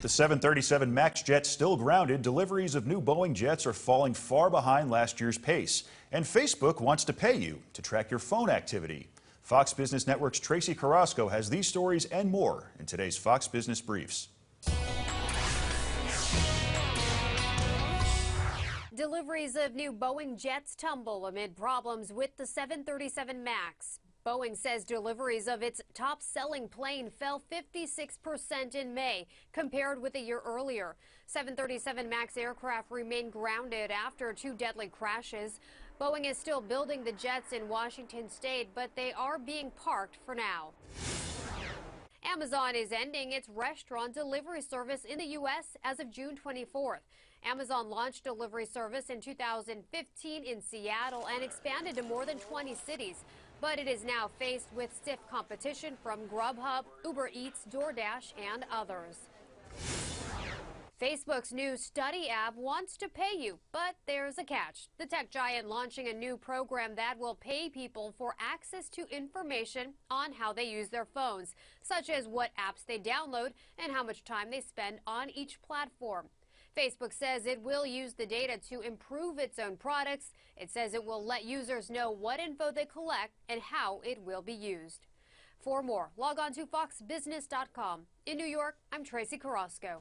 The 737 MAX jet still grounded, deliveries of new Boeing jets are falling far behind last year's pace. And Facebook wants to pay you to track your phone activity. Fox Business Network's Tracy Carrasco has these stories and more in today's Fox Business Briefs. Deliveries of new Boeing jets tumble amid problems with the 737 MAX. Boeing says deliveries of its top-selling plane fell 56% in May, compared with a year earlier. 737 MAX aircraft remain grounded after two deadly crashes. Boeing is still building the jets in Washington state, but they are being parked for now. Amazon is ending its restaurant delivery service in the U.S. as of June 24th. Amazon launched delivery service in 2015 in Seattle and expanded to more than 20 cities. But it is now faced with stiff competition from Grubhub, Uber Eats, DoorDash, and others. Facebook's new Study app wants to pay you, but there's a catch. The tech giant launching a new program that will pay people for access to information on how they use their phones, such as what apps they download and how much time they spend on each platform. Facebook says it will use the data to improve its own products. It says it will let users know what info they collect and how it will be used. For more, log on to foxbusiness.com. In New York, I'm Tracy Carrasco.